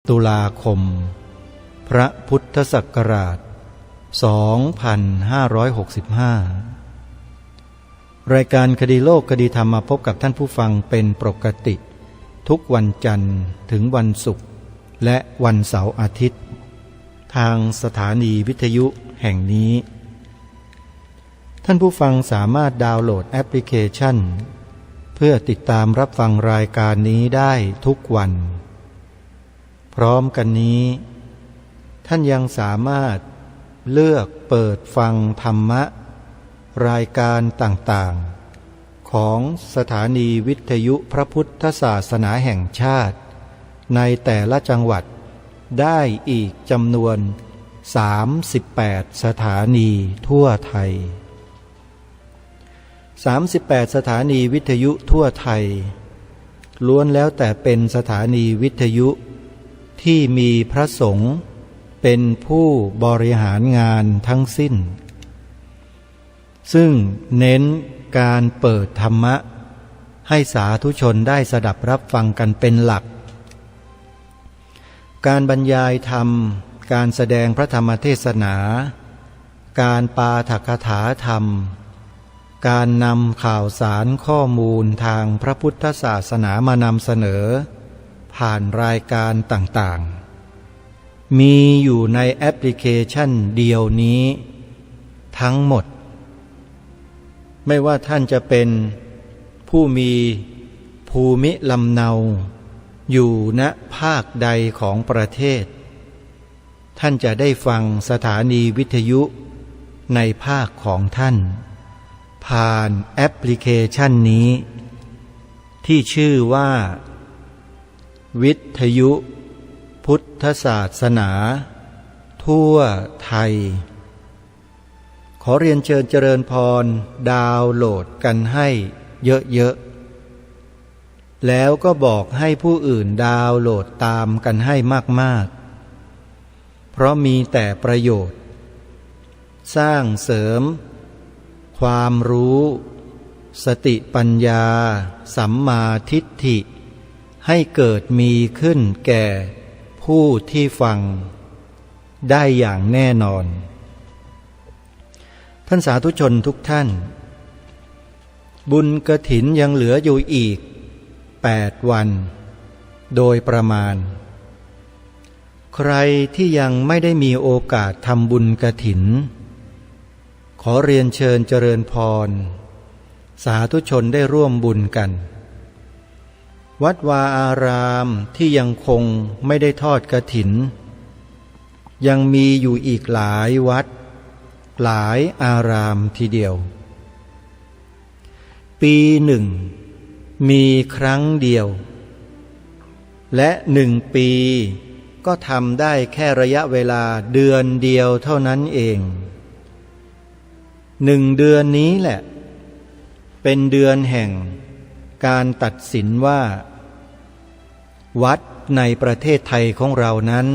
ตุลาคมพระพุทธศักราช2565รายการคดีโลกคดีธรรมมาพบกับท่านผู้ฟังเป็นปกติทุกวันจันทร์ถึงวันศุกร์และวันเสาร์อาทิตย์ทางสถานีวิทยุแห่งนี้ท่านผู้ฟังสามารถดาวน์โหลดแอปพลิเคชันเพื่อติดตามรับฟังรายการนี้ได้ทุกวันพร้อมกันนี้ท่านยังสามารถเลือกเปิดฟังธรรมะรายการต่างๆของสถานีวิทยุพระพุทธศาสนาแห่งชาติในแต่ละจังหวัดได้อีกจำนวน38สถานีทั่วไทย38สถานีวิทยุทั่วไทยล้วนแล้วแต่เป็นสถานีวิทยุที่มีพระสงฆ์เป็นผู้บริหารงานทั้งสิ้นซึ่งเน้นการเปิดธรรมะให้สาธุชนได้สดับรับฟังกันเป็นหลักการบรรยายธรรมการแสดงพระธรรมเทศนาการปาฐกถาธรรมการนำข่าวสารข้อมูลทางพระพุทธศาสนามานำเสนอผ่านรายการต่างๆมีอยู่ในแอปพลิเคชันเดียวนี้ทั้งหมดไม่ว่าท่านจะเป็นผู้มีภูมิลำเนาอยู่ณภาคใดของประเทศท่านจะได้ฟังสถานีวิทยุในภาคของท่านผ่านแอปพลิเคชันนี้ที่ชื่อว่าวิทยุพุทธศาสนาทั่วไทยขอเรียนเชิญเจริญพรดาวน์โหลดกันให้เยอะๆแล้วก็บอกให้ผู้อื่นดาวน์โหลดตามกันให้มากๆเพราะมีแต่ประโยชน์สร้างเสริมความรู้สติปัญญาสัมมาทิฏฐิให้เกิดมีขึ้นแก่ผู้ที่ฟังได้อย่างแน่นอนท่านสาธุชนทุกท่านบุญกฐินยังเหลืออยู่อีก8 วันโดยประมาณใครที่ยังไม่ได้มีโอกาสทำบุญกฐินขอเรียนเชิญเจริญพรสาธุชนได้ร่วมบุญกันวัดวาอารามที่ยังคงไม่ได้ทอดกฐินยังมีอยู่อีกหลายวัดหลายอารามทีเดียวปีหนึ่งมีครั้งเดียวและ1 ปีก็ทำได้แค่ระยะเวลาเดือนเดียวเท่านั้นเอง1 เดือนนี้แหละเป็นเดือนแห่งการตัดสินว่าวัดในประเทศไทยของเรานั้น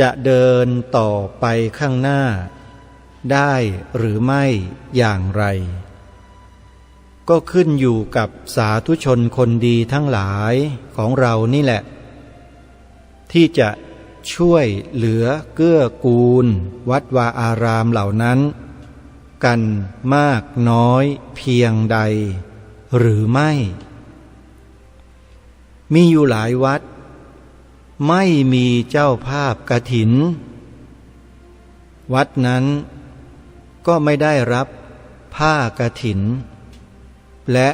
จะเดินต่อไปข้างหน้าได้หรือไม่อย่างไรก็ขึ้นอยู่กับสาธุชนคนดีทั้งหลายของเรานี่แหละที่จะช่วยเหลือเกื้อกูลวัดวาอารามเหล่านั้นกันมากน้อยเพียงใดหรือไม่มีอยู่หลายวัดไม่มีเจ้าภาพกฐินวัดนั้นก็ไม่ได้รับผ้ากฐินและ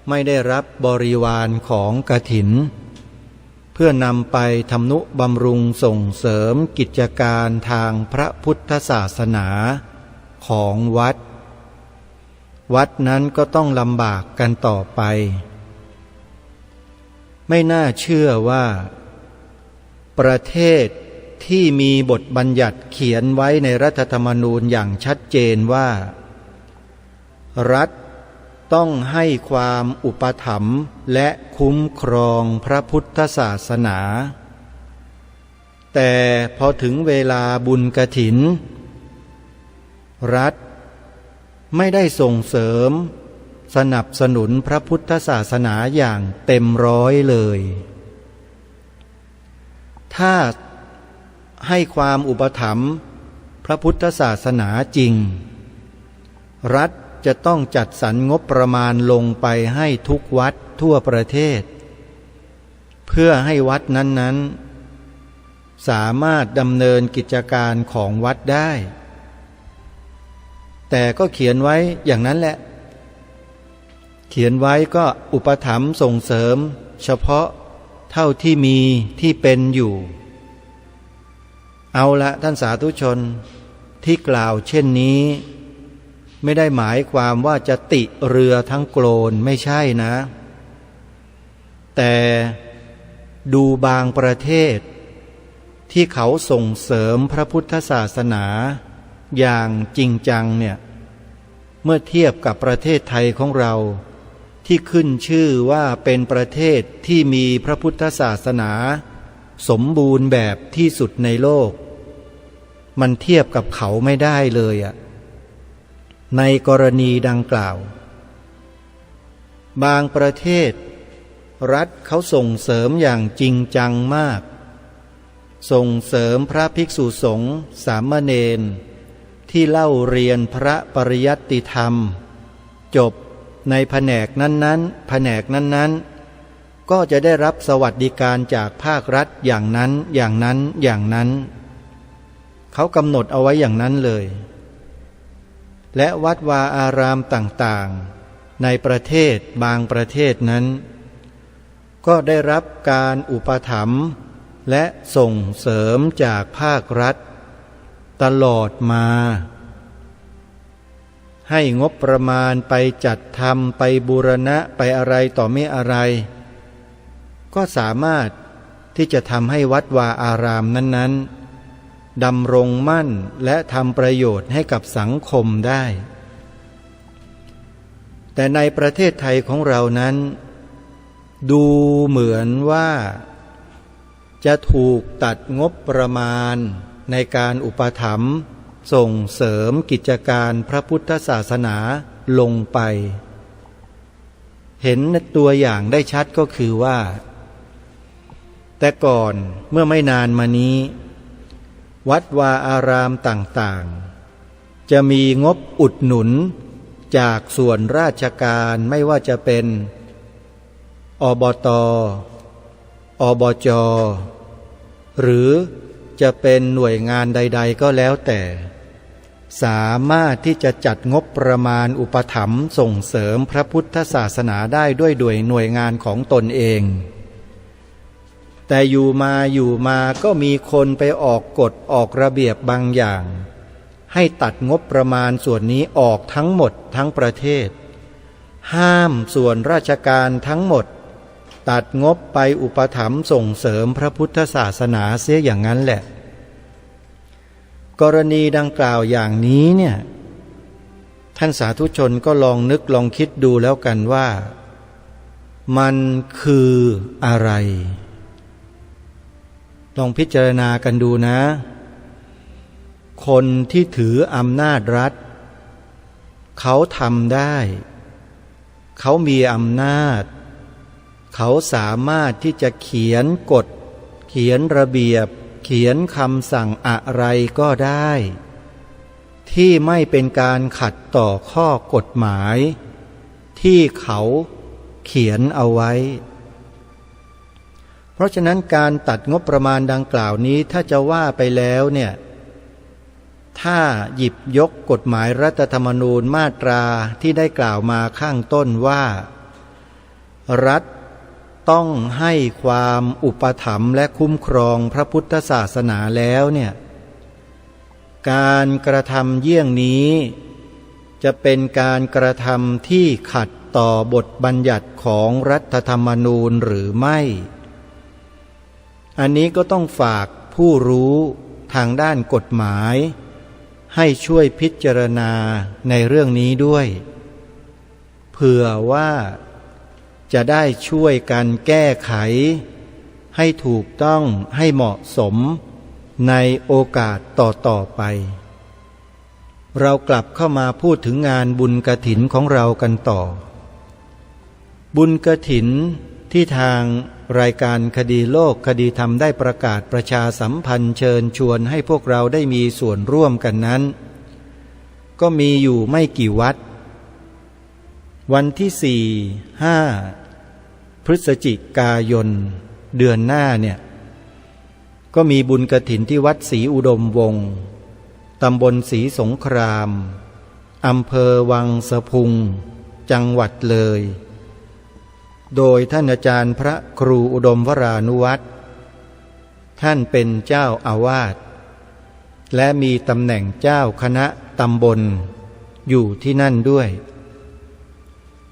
ไม่ได้รับบริวารของกฐินเพื่อนำไปทำนุบำรุงส่งเสริมกิจการทางพระพุทธศาสนาของวัดนั้นก็ต้องลำบากกันต่อไปไม่น่าเชื่อว่าประเทศที่มีบทบัญญัติเขียนไว้ในรัฐธรรมนูญอย่างชัดเจนว่ารัฐต้องให้ความอุปถัมภ์และคุ้มครองพระพุทธศาสนาแต่พอถึงเวลาบุญกฐินรัฐไม่ได้ส่งเสริมสนับสนุนพระพุทธศาสนาอย่างเต็มร้อยเลย ถ้าให้ความอุปถัมภ์พระพุทธศาสนาจริงรัฐจะต้องจัดสรรงบประมาณลงไปให้ทุกวัดทั่วประเทศเพื่อให้วัดนั้นๆสามารถดำเนินกิจการของวัดได้แต่ก็เขียนไว้อย่างนั้นแหละเขียนไว้ก็อุปถัมภ์ส่งเสริมเฉพาะเท่าที่มีที่เป็นอยู่เอาละท่านสาธุชนที่กล่าวเช่นนี้ไม่ได้หมายความว่าจะติเรือทั้งโกลนไม่ใช่นะแต่ดูบางประเทศที่เขาส่งเสริมพระพุทธศาสนาอย่างจริงจังเนี่ยเมื่อเทียบกับประเทศไทยของเราที่ขึ้นชื่อว่าเป็นประเทศที่มีพระพุทธศาสนาสมบูรณ์แบบที่สุดในโลกมันเทียบกับเขาไม่ได้เลยอ่ะในกรณีดังกล่าวบางประเทศรัฐเขาส่งเสริมอย่างจริงจังมากส่งเสริมพระภิกษุสงฆ์สามเณรที่เล่าเรียนพระปริยัติธรรมจบในแผนกนั้นๆแผนกนั้นๆก็จะได้รับสวัสดิการจากภาครัฐอย่างนั้นอย่างนั้นอย่างนั้นเขากำหนดเอาไว้อย่างนั้นเลยและวัดวาอารามต่างๆในประเทศบางประเทศนั้นก็ได้รับการอุปถัมภ์และส่งเสริมจากภาครัฐตลอดมาให้งบประมาณไปจัดทำไปบูรณะไปอะไรต่อไม่อะไรก็สามารถที่จะทำให้วัดวาอารามนั้นๆดำรงมั่นและทำประโยชน์ให้กับสังคมได้แต่ในประเทศไทยของเรานั้นดูเหมือนว่าจะถูกตัดงบประมาณในการอุปถัมภ์ส่งเสริมกิจการพระพุทธศาสนาลงไปเห็นตัวอย่างได้ชัดก็คือว่าแต่ก่อนเมื่อไม่นานมานี้วัดวาอารามต่างๆจะมีงบอุดหนุนจากส่วนราชการไม่ว่าจะเป็นอบต.อบจ.หรือจะเป็นหน่วยงานใดๆก็แล้วแต่สามารถที่จะจัดงบประมาณอุปถัมภ์ส่งเสริมพระพุทธศาสนาได้ด้วยหน่วยงานของตนเองแต่อยู่มาก็มีคนไปออกกฎออกระเบียบบางอย่างให้ตัดงบประมาณส่วนนี้ออกทั้งหมดทั้งประเทศห้ามส่วนราชการทั้งหมดตัดงบไปอุปถัมภ์ส่งเสริมพระพุทธศาสนาเสียอย่างนั้นแหละกรณีดังกล่าวอย่างนี้เนี่ยท่านสาธุชนก็ลองนึกลองคิดดูแล้วกันว่ามันคืออะไรลองพิจารณากันดูนะคนที่ถืออำนาจรัฐเขาทำได้เขามีอำนาจเขาสามารถที่จะเขียนกฎเขียนระเบียบเขียนคำสั่งอะไรก็ได้ที่ไม่เป็นการขัดต่อข้อกฎหมายที่เขาเขียนเอาไว้เพราะฉะนั้นการตัดงบประมาณดังกล่าวนี้ถ้าจะว่าไปแล้วเนี่ยถ้าหยิบยกกฎหมายรัฐธรรมนูญมาตราที่ได้กล่าวมาข้างต้นว่ารัฐต้องให้ความอุปถัมภ์และคุ้มครองพระพุทธศาสนาแล้วเนี่ยการกระทำเยี่ยงนี้จะเป็นการกระทำที่ขัดต่อบทบัญญัติของรัฐธรรมนูญหรือไม่อันนี้ก็ต้องฝากผู้รู้ทางด้านกฎหมายให้ช่วยพิจารณาในเรื่องนี้ด้วยเผื่อว่าจะได้ช่วยกันแก้ไขให้ถูกต้องให้เหมาะสมในโอกาสต่อไปเรากลับเข้ามาพูดถึงงานบุญกฐินของเรากันต่อบุญกฐิน ที่ทางรายการคดีโลกคดีธรรมได้ประกาศประชาสัมพันธ์เชิญชวนให้พวกเราได้มีส่วนร่วมกันนั้นก็มีอยู่ไม่กี่วัดวันที่4-5 พฤศจิกายนเดือนหน้าเนี่ยก็มีบุญกฐินที่วัดศรีอุดมวงศ์ตำบลศรีสงครามอำเภอวังสะพุงจังหวัดเลยโดยท่านอาจารย์พระครูอุดมวรานุวัตรท่านเป็นเจ้าอาวาสและมีตำแหน่งเจ้าคณะตำบลอยู่ที่นั่นด้วย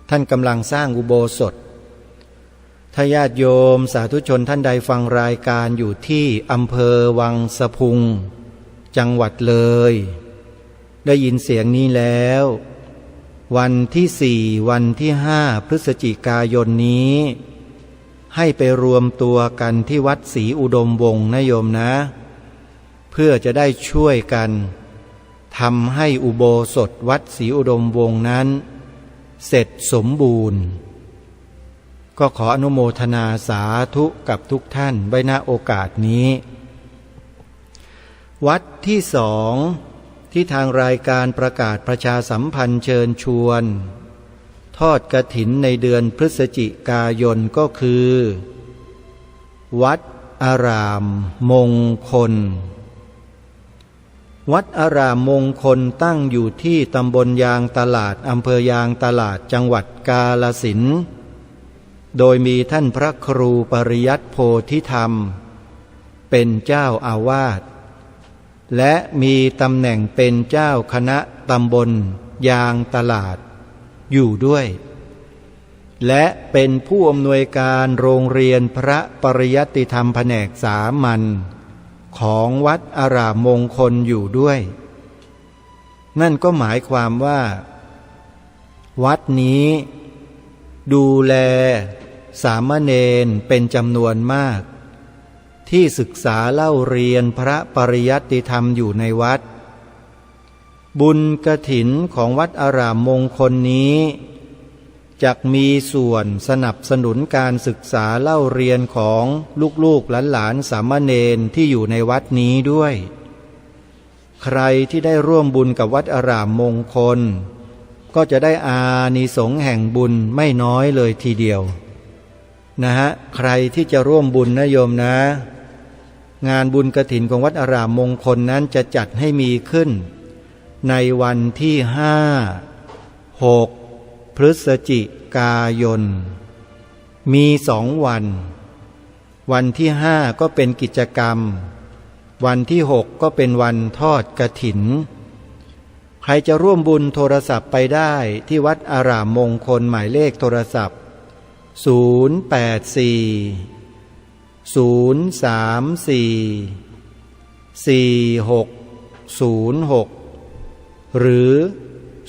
ท่านกำลังสร้างอุโบสถถ้าญาติโยมสาธุชนท่านใดฟังรายการอยู่ที่อำเภอวังสะพุงจังหวัดเลยได้ยินเสียงนี้แล้ววันที่4วันที่5พฤศจิกายนนี้ให้ไปรวมตัวกันที่วัดศรีอุดมวงศ์นะโยมนะเพื่อจะได้ช่วยกันทำให้อุโบสถวัดศรีอุดมวงศ์นั้นเสร็จสมบูรณ์ก็ขออนุโมทนาสาธุกับทุกท่านไว้ณโอกาสนี้วัดที่2ที่ทางรายการประกาศประชาสัมพันธ์เชิญชวนทอดกฐินในเดือนพฤศจิกายนก็คือวัดอารามมงคลวัดอารามมงคลตั้งอยู่ที่ตำบลยางตลาดอำเภอยางตลาดจังหวัดกาฬสินธุ์โดยมีท่านพระครูปริยัติโพธิธรรมเป็นเจ้าอาวาสและมีตำแหน่งเป็นเจ้าคณะตำบลยางตลาดอยู่ด้วยและเป็นผู้อำนวยการโรงเรียนพระปริยัติธรรมแผนกสามัญของวัดอารามมงคลอยู่ด้วยนั่นก็หมายความว่าวัดนี้ดูแลสามเณรเป็นจำนวนมากที่ศึกษาเล่าเรียนพระปริยัติธรรมอยู่ในวัดบุญกฐินของวัดอารามมงคลนี้จักมีส่วนสนับสนุนการศึกษาเล่าเรียนของลูกๆหลานๆสามเณรที่อยู่ในวัดนี้ด้วยใครที่ได้ร่วมบุญกับวัดอารามมงคลก็จะได้อานิสงส์แห่งบุญไม่น้อยเลยทีเดียวนะฮะใครที่จะร่วมบุญนะโยมนะงานบุญกฐินของวัดอารามมงคลนั้นจะจัดให้มีขึ้นในวันที่5-6 พฤศจิกายนมี2 วันวันที่5ก็เป็นกิจกรรมวันที่6ก็เป็นวันทอดกฐินใครจะร่วมบุญโทรศัพท์ไปได้ที่วัดอารามมงคลหมายเลขโทรศัพท์084-034-4606หรือ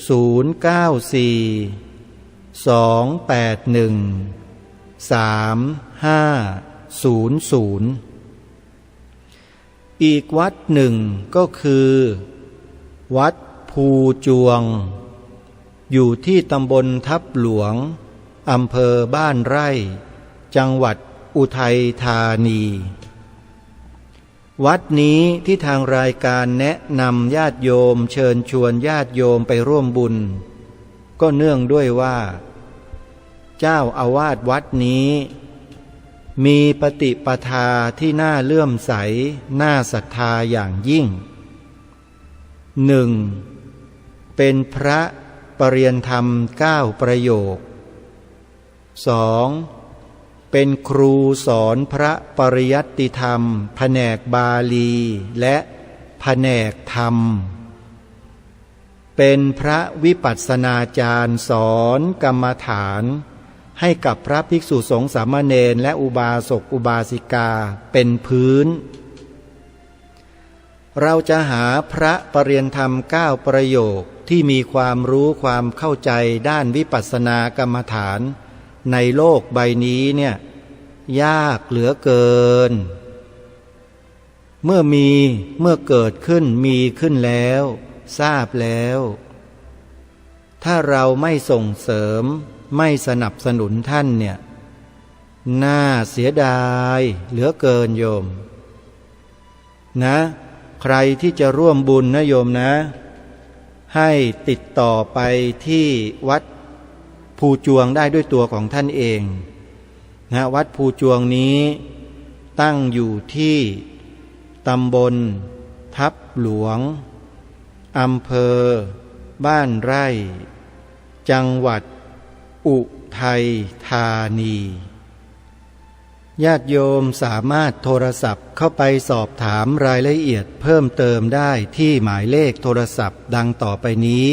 094-281-3500อีกวัดหนึ่งก็คือวัดภูจวงอยู่ที่ตำบลทับหลวงอำเภอบ้านไร่จังหวัดอุทัยธานีวัดนี้ที่ทางรายการแนะนำญาติโยมเชิญชวนญาติโยมไปร่วมบุญก็เนื่องด้วยว่าเจ้าอาวาสวัดนี้มีปฏิปทาที่น่าเลื่อมใสน่าศรัทธาอย่างยิ่ง 1. เป็นพระปริยธรรม9 ประโยค 2. เป็นครูสอนพระปริยัติธรรมแผนกบาลีและแผนกธรรมเป็นพระวิปัสสนาจารย์สอนกรรมฐานให้กับพระภิกษุสงฆ์สามเณรและอุบาสกอุบาสิกาเป็นพื้นเราจะหาพระปริยธรรม9 ประโยคที่มีความรู้ความเข้าใจด้านวิปัสสนากรรมฐานในโลกใบนี้เนี่ยยากเหลือเกินเมื่อเกิดขึ้นมีขึ้นแล้วทราบแล้วถ้าเราไม่ส่งเสริมไม่สนับสนุนท่านเนี่ย น่าเสียดายเหลือเกินโยมนะใครที่จะร่วมบุญนะโยมนะให้ติดต่อไปที่วัดภูจวงได้ด้วยตัวของท่านเองนะวัดภูจวงนี้ตั้งอยู่ที่ตำบลทับหลวงอำเภอบ้านไร่จังหวัดอุทัยธานีญาติโยมสามารถโทรศัพท์เข้าไปสอบถามรายละเอียดเพิ่มเติมได้ที่หมายเลขโทรศัพท์ดังต่อไปนี้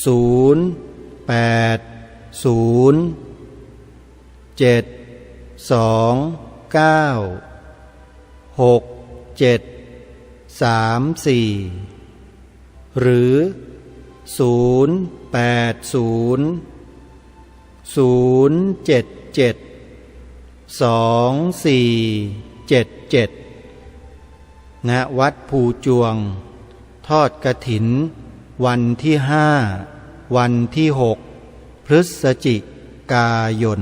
080-729-6734หรือ080-077-2477ณวัดภูจวงทอดกฐินวันที่5วันที่6พฤศจิกายน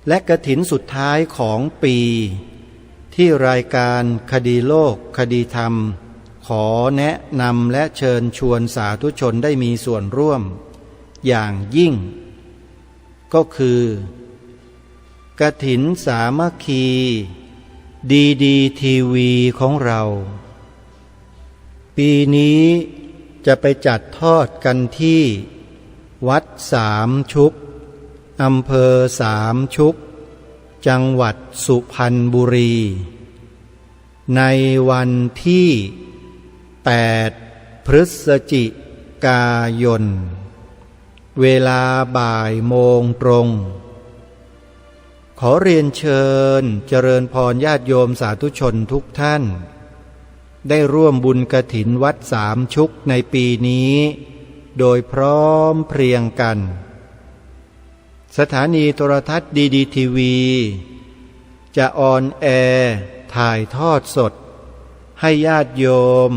และกฐินสุดท้ายของปีที่รายการคดีโลกคดีธรรมขอแนะนำและเชิญชวนสาธุชนได้มีส่วนร่วมอย่างยิ่งก็คือกฐินสามัคคีดีทีวีของเราปีนี้จะไปจัดทอดกันที่วัดสามชุกอำเภอสามชุกจังหวัดสุพรรณบุรีในวันที่8พฤศจิกายนเวลาบ่ายโมงตรงขอเรียนเชิญเจริญพรญาติโยมสาธุชนทุกท่านได้ร่วมบุญกฐินวัดสามชุกในปีนี้โดยพร้อมเพรียงกันสถานีโทรทัศน์ดีทีวีจะออนแอร์ถ่ายทอดสดให้ญาติโยม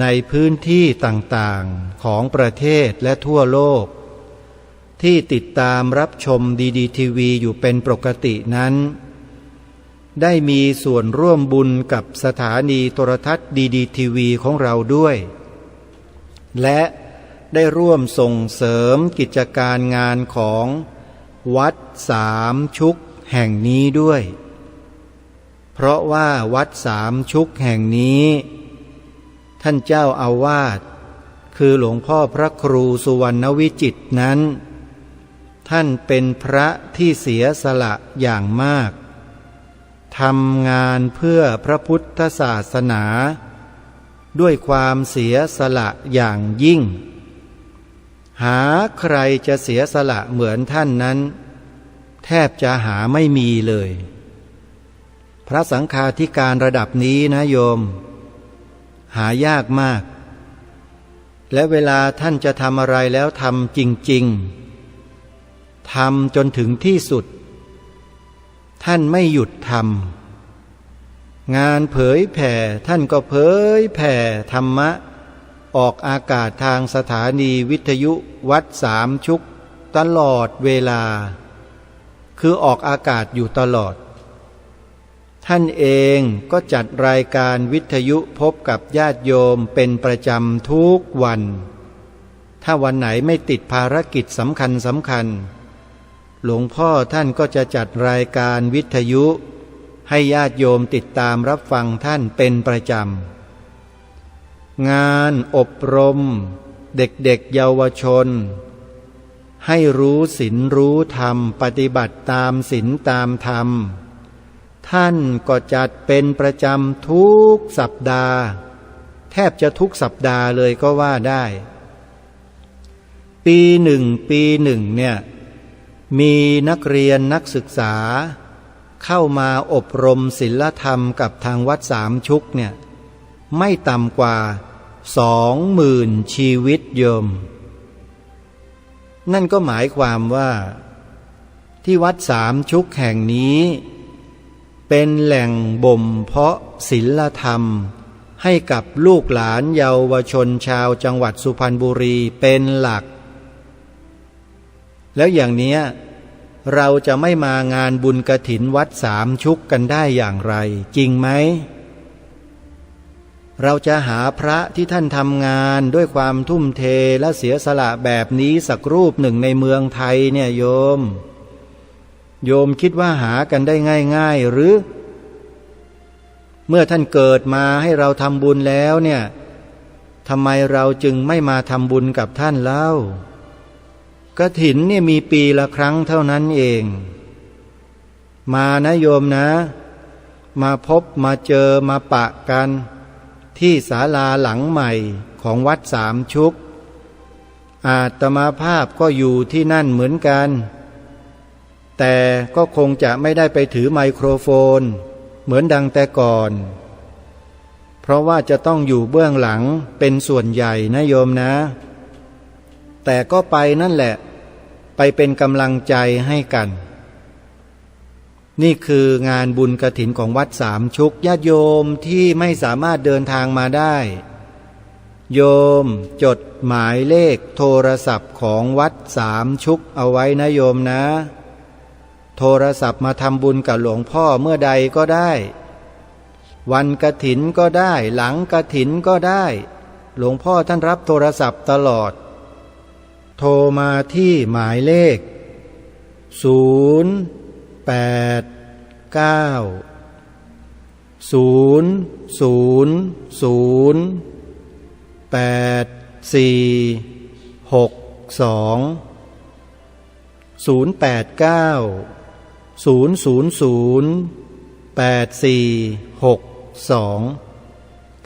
ในพื้นที่ต่างๆของประเทศและทั่วโลกที่ติดตามรับชมดีทีวีอยู่เป็นปกตินั้นได้มีส่วนร่วมบุญกับสถานีโทรทัศน์ดีทีวีของเราด้วยและได้ร่วมส่งเสริมกิจการงานของวัดสามชุกแห่งนี้ด้วยเพราะว่าวัดสามชุกแห่งนี้ท่านเจ้าอาวาสคือหลวงพ่อพระครูสุวรรณวิจิตรนั้นท่านเป็นพระที่เสียสละอย่างมากทำงานเพื่อพระพุทธศาสนาด้วยความเสียสละอย่างยิ่งหาใครจะเสียสละเหมือนท่านนั้นแทบจะหาไม่มีเลยพระสังฆาธิการระดับนี้นะโยมหายากมากและเวลาท่านจะทำอะไรแล้วทำจริงๆทำจนถึงที่สุดท่านไม่หยุดทำงานเผยแผ่ท่านก็เผยแผ่ธรรมะออกอากาศทางสถานีวิทยุวัดสามชุกตลอดเวลาคือออกอากาศอยู่ตลอดท่านเองก็จัดรายการวิทยุพบกับญาติโยมเป็นประจำทุกวันถ้าวันไหนไม่ติดภารกิจสำคัญหลวงพ่อท่านก็จะจัดรายการวิทยุให้ญาติโยมติดตามรับฟังท่านเป็นประจำงานอบรมเด็กๆเยาวชนให้รู้ศีลรู้ธรรมปฏิบัติตามศีลตามธรรมท่านก็จัดเป็นประจำทุกสัปดาห์แทบจะทุกสัปดาห์เลยก็ว่าได้ปีหนึ่งเนี่ยมีนักเรียนนักศึกษาเข้ามาอบรมศีลธรรมกับทางวัดสามชุกเนี่ยไม่ต่ำกว่า 20,000 ชีวิตโยมนั่นก็หมายความว่าที่วัดสามชุกแห่งนี้เป็นแหล่งบ่มเพาะศีลธรรมให้กับลูกหลานเยาวชนชาวจังหวัดสุพรรณบุรีเป็นหลักแล้วอย่างนี้ เราจะไม่มางานบุญกฐินวัดสามชุกกันได้อย่างไรจริงไหมเราจะหาพระที่ท่านทำงานด้วยความทุ่มเทและเสียสละแบบนี้สักรูปหนึ่งในเมืองไทยเนี่ยโยมคิดว่าหากันได้ง่ายๆหรือเมื่อท่านเกิดมาให้เราทำบุญแล้วเนี่ยทำไมเราจึงไม่มาทำบุญกับท่านเล่ากฐินเนี่ยมีปีละครั้งเท่านั้นเองมานะโยมนะมาพบมาเจอมาปะกันที่ศาลาหลังใหม่ของวัดสามชุกอาตมาภาพก็อยู่ที่นั่นเหมือนกันแต่ก็คงจะไม่ได้ไปถือไมโครโฟนเหมือนดังแต่ก่อนเพราะว่าจะต้องอยู่เบื้องหลังเป็นส่วนใหญ่นะโยมนะแต่ก็ไปนั่นแหละไปเป็นกำลังใจให้กันนี่คืองานบุญกฐินของวัดสามชุกญาติโยมที่ไม่สามารถเดินทางมาได้โยมจดหมายเลขโทรศัพท์ของวัดสามชุกเอาไว้นะโยมนะโทรศัพท์มาทำบุญกับหลวงพ่อเมื่อใดก็ได้วันกฐินก็ได้หลังกฐินก็ได้หลวงพ่อท่านรับโทรศัพท์ตลอดโทรมาที่หมายเลข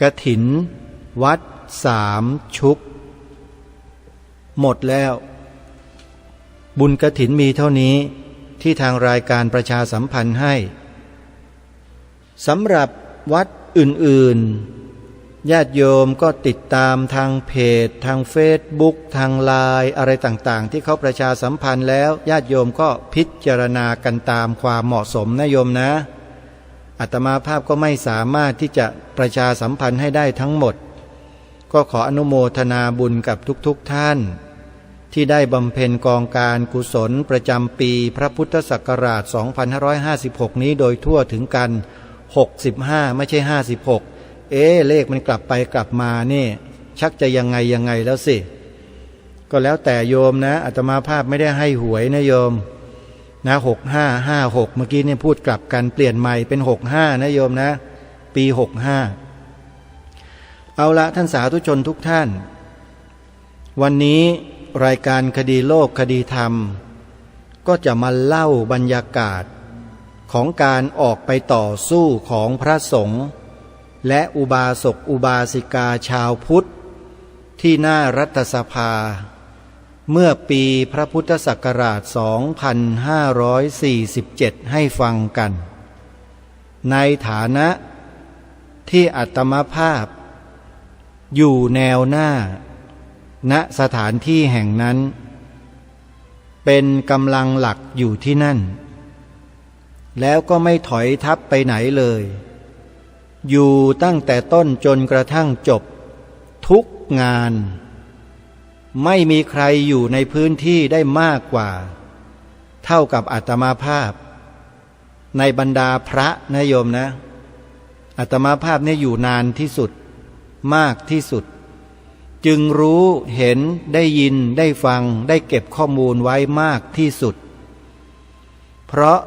กฐินวัดสามชุกหมดแล้วบุญกฐินมีเท่านี้ที่ทางรายการประชาสัมพันธ์ให้สำหรับวัดอื่นๆญาติโยมก็ติดตามทางเพจทางเฟซบุ๊กทางไลน์อะไรต่างๆที่เขาประชาสัมพันธ์แล้วญาติโยมก็พิจารณากันตามความเหมาะสมนะโยมนะอาตมาภาพก็ไม่สามารถที่จะประชาสัมพันธ์ให้ได้ทั้งหมดก็ขออนุโมทนาบุญกับทุกๆท่านที่ได้บำเพ็ญกองการกุศลประจำปีพระพุทธศักราช 2556 นี้โดยทั่วถึงกัน65ไม่ใช่56เลขมันกลับไปกลับมานี่ชักจะยังไงแล้วสิก็แล้วแต่โยมนะอาตมาภาพไม่ได้ให้หวยนะโยมนะ6556เมื่อกี้เนี่ยพูดกลับกันเปลี่ยนใหม่เป็น65นะโยมนะปี65เอาละท่านสาธุชนทุกท่านวันนี้รายการคดีโลกคดีธรรมก็จะมาเล่าบรรยากาศของการออกไปต่อสู้ของพระสงฆ์และอุบาสกอุบาสิกาชาวพุทธที่หน้ารัฐสภาเมื่อปีพระพุทธศักราช 2547 ให้ฟังกันในฐานะที่อาตมาภาพอยู่แนวหน้าณสถานที่แห่งนั้นเป็นกำลังหลักอยู่ที่นั่นแล้วก็ไม่ถอยทับไปไหนเลยอยู่ตั้งแต่ต้นจนกระทั่งจบทุกงานไม่มีใครอยู่ในพื้นที่ได้มากกว่าเท่ากับอาตมาภาพในบรรดาพระนะโยมนะอาตมาภาพเนี่ยอยู่นานที่สุดมากที่สุดจึงรู้เห็นได้ยินได้ฟังได้เก็บข้อมูลไว้มากที่สุดเพราะ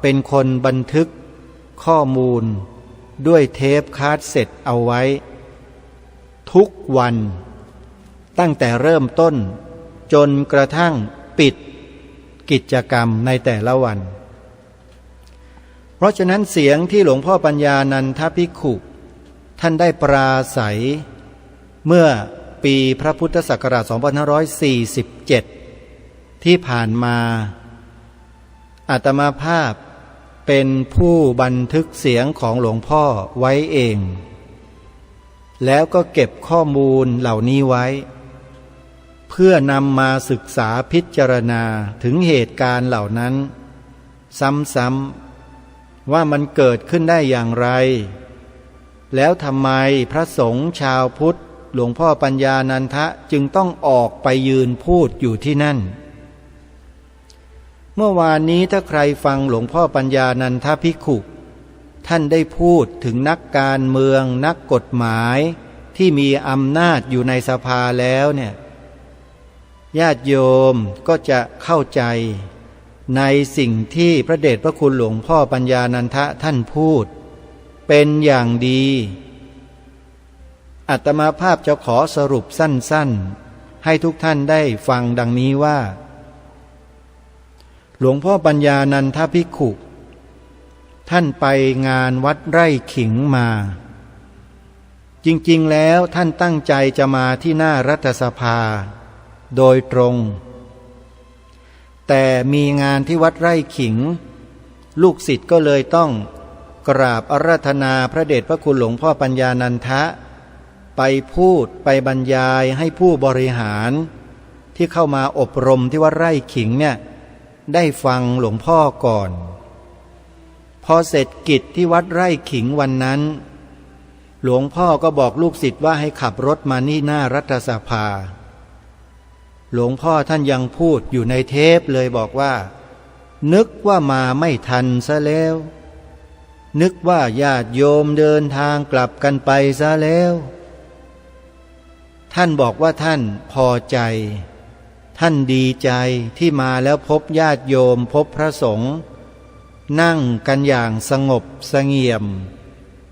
เป็นคนบันทึกข้อมูลด้วยเทปคาสเซ็ตเอาไว้ทุกวันตั้งแต่เริ่มต้นจนกระทั่งปิดกิจกรรมในแต่ละวันเพราะฉะนั้นเสียงที่หลวงพ่อปัญญานันทภิกขุท่านได้ปราศัยเมื่อปีพระพุทธศักราช 2547 ที่ผ่านมาอาตมาภาพเป็นผู้บันทึกเสียงของหลวงพ่อไว้เองแล้วก็เก็บข้อมูลเหล่านี้ไว้เพื่อนำมาศึกษาพิจารณาถึงเหตุการณ์เหล่านั้นซ้ำๆว่ามันเกิดขึ้นได้อย่างไรแล้วทำไมพระสงฆ์ชาวพุทธหลวงพ่อปัญญานันทะจึงต้องออกไปยืนพูดอยู่ที่นั่น เมื่อวานนี้ถ้าใครฟังหลวงพ่อปัญญานันทภิกขุท่านได้พูดถึงนักการเมืองนักกฎหมายที่มีอำนาจอยู่ในสภาแล้วเนี่ยญาติโยมก็จะเข้าใจในสิ่งที่พระเดชพระคุณหลวงพ่อปัญญานันทะท่านพูดเป็นอย่างดีอาตมาภาพจะขอสรุปสั้นๆให้ทุกท่านได้ฟังดังนี้ว่าหลวงพ่อปัญญานันทภิกขุท่านไปงานวัดไร่ขิงมาจริงๆแล้วท่านตั้งใจจะมาที่หน้ารัฐสภาโดยตรงแต่มีงานที่วัดไร่ขิงลูกศิษย์ก็เลยต้องกราบอาราธนาพระเดชพระคุณหลวงพ่อปัญญานันทะไปพูดไปบรรยายให้ผู้บริหารที่เข้ามาอบรมที่วัดไร่ขิงเนี่ยได้ฟังหลวงพ่อก่อนพอเสร็จกิจที่วัดไร่ขิงวันนั้นหลวงพ่อก็บอกลูกศิษย์ว่าให้ขับรถมานี่หน้ารัฐสภาหลวงพ่อท่านยังพูดอยู่ในเทปเลยบอกว่านึกว่ามาไม่ทันซะแล้วนึกว่าญาติโยมเดินทางกลับกันไปซะแล้วท่านบอกว่าท่านพอใจท่านดีใจที่มาแล้วพบญาติโยมพบพระสงฆ์นั่งกันอย่างสงบเสงี่ยม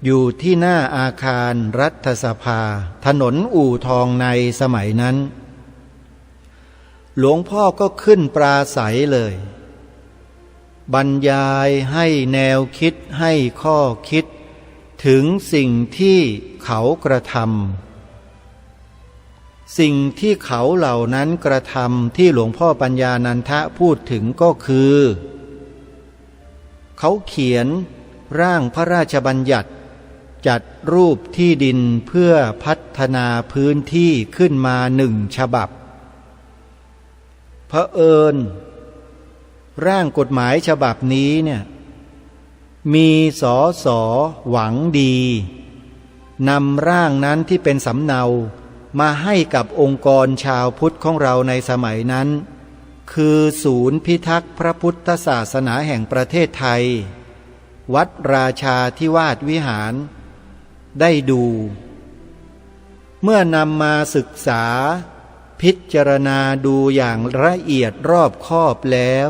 อยู่ที่หน้าอาคารรัฐสภาถนนอู่ทองในสมัยนั้นหลวงพ่อก็ขึ้นปราศัยเลยบรรยายให้แนวคิดให้ข้อคิดถึงสิ่งที่เขากระทำสิ่งที่เขาเหล่านั้นกระทำที่หลวงพ่อปัญญานันทะพูดถึงก็คือเขาเขียนร่างพระราชบัญญัติจัดรูปที่ดินเพื่อพัฒนาพื้นที่ขึ้นมา1 ฉบับเผอิญร่างกฎหมายฉบับนี้เนี่ยมีสสหวังดีนำร่างนั้นที่เป็นสำเนามาให้กับองค์กรชาวพุทธของเราในสมัยนั้นคือศูนย์พิทักษ์พระพุทธศาสนาแห่งประเทศไทยวัดราชาธิวาสวิหารได้ดูเมื่อนำมาศึกษาพิจารณาดูอย่างละเอียดรอบคอบแล้ว